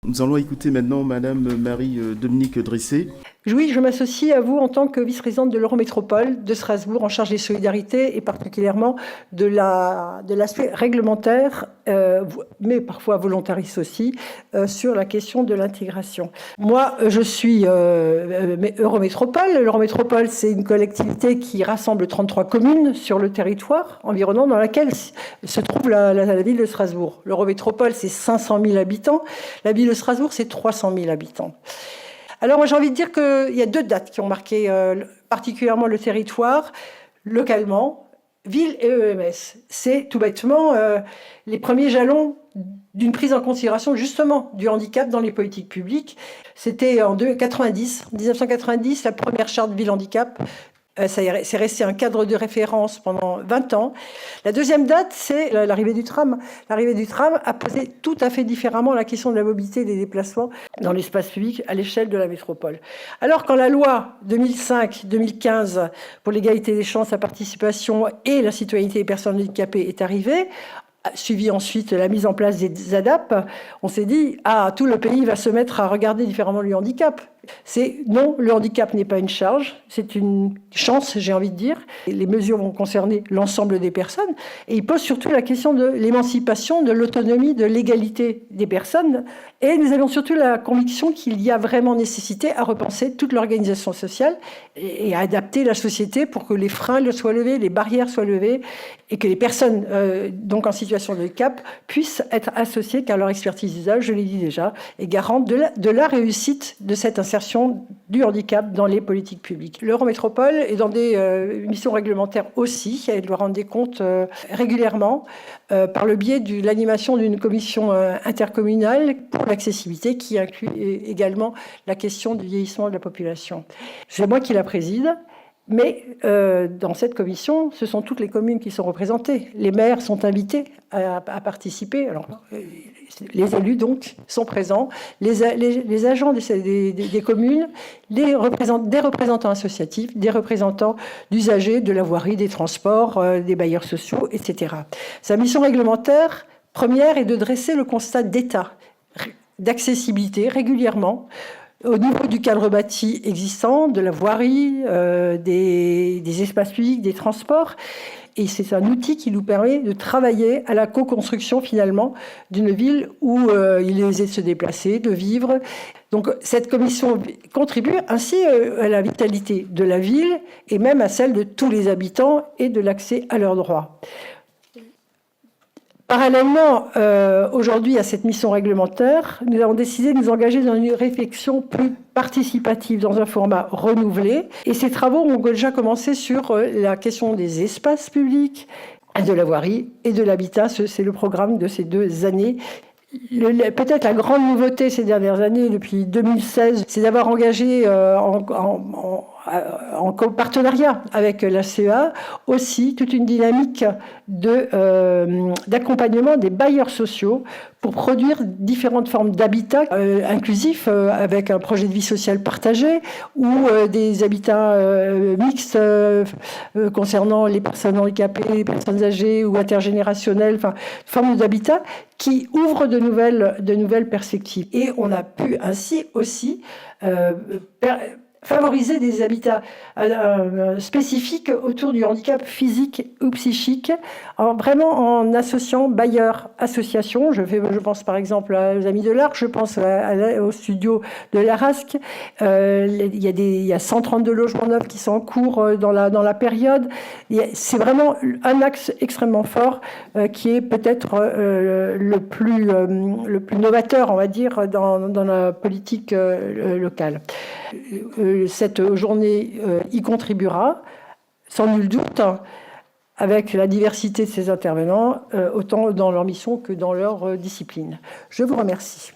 Nous allons écouter maintenant Madame Marie-Dominique Dressé. Oui, je m'associe à vous en tant que vice-présidente de l'Eurométropole de Strasbourg en charge des solidarités et particulièrement de l'aspect réglementaire, mais parfois volontariste aussi, sur la question de l'intégration. Moi, je suis Eurométropole. L'Eurométropole, c'est une collectivité qui rassemble 33 communes sur le territoire environnant dans laquelle se trouve la ville de Strasbourg. L'Eurométropole, c'est 500 000 habitants. La ville de Strasbourg, c'est 300 000 habitants. Alors moi j'ai envie de dire qu'il y a deux dates qui ont marqué particulièrement le territoire, localement, ville et EMS. C'est tout bêtement les premiers jalons d'une prise en considération justement du handicap dans les politiques publiques. C'était en 1990, la première charte ville handicap. C'est resté un cadre de référence pendant 20 ans. La deuxième date, c'est l'arrivée du tram. L'arrivée du tram a posé tout à fait différemment la question de la mobilité et des déplacements dans l'espace public à l'échelle de la métropole. Alors quand la loi 2005-2015 pour l'égalité des chances, la participation et la citoyenneté des personnes handicapées est arrivée, suivi ensuite la mise en place des ADAP, on s'est dit « Ah, tout le pays va se mettre à regarder différemment le handicap ». Non, le handicap n'est pas une charge, c'est une chance, j'ai envie de dire. Et les mesures vont concerner l'ensemble des personnes et il pose surtout la question de l'émancipation, de l'autonomie, de l'égalité des personnes. Et nous avons surtout la conviction qu'il y a vraiment nécessité à repenser toute l'organisation sociale et à adapter la société pour que les freins soient levés, les barrières soient levées et que les personnes donc en situation de handicap puissent être associées car leur expertise d'usage, je l'ai dit déjà, est garante de la réussite de cette insertion du handicap dans les politiques publiques. L'Eurométropole est dans des missions réglementaires aussi. Elle doit rendre des comptes régulièrement par le biais de l'animation d'une commission intercommunale pour l'accessibilité qui inclut également la question du vieillissement de la population. C'est moi qui la préside. Mais dans cette commission, ce sont toutes les communes qui sont représentées. Les maires sont invités à participer. Alors, les élus, donc, sont présents. Les agents des communes, des représentants associatifs, des représentants d'usagers, de la voirie, des transports, des bailleurs sociaux, etc. Sa mission réglementaire première est de dresser le constat d'état, d'accessibilité régulièrement, au niveau du cadre bâti existant, de la voirie, des espaces publics, des transports. Et c'est un outil qui nous permet de travailler à la co-construction finalement d'une ville où il est aisé de se déplacer, de vivre. Donc cette commission contribue ainsi à la vitalité de la ville et même à celle de tous les habitants et de l'accès à leurs droits. Parallèlement, aujourd'hui, à cette mission réglementaire, nous avons décidé de nous engager dans une réflexion plus participative, dans un format renouvelé. Et ces travaux ont déjà commencé sur la question des espaces publics, de la voirie et de l'habitat. C'est le programme de ces 2 années. Peut-être la grande nouveauté ces dernières années, depuis 2016, c'est d'avoir engagé en partenariat avec la CEA aussi toute une dynamique d'accompagnement des bailleurs sociaux pour produire différentes formes d'habitat inclusif avec un projet de vie sociale partagé ou des habitats mixtes concernant les personnes handicapées, les personnes âgées ou intergénérationnelles, enfin formes d'habitat qui ouvrent de nouvelles perspectives. Et on a pu ainsi aussi favoriser des habitats spécifiques autour du handicap physique ou psychique, vraiment en associant bailleurs, associations. Je pense par exemple aux Amis de l'Arc, je pense au studio de l'Arasque. Il y a 132 logements neufs qui sont en cours dans la période. C'est vraiment un axe extrêmement fort qui est peut-être le plus novateur, on va dire, dans la politique locale. Cette journée y contribuera, sans nul doute, avec la diversité de ces intervenants, autant dans leur mission que dans leur discipline. Je vous remercie.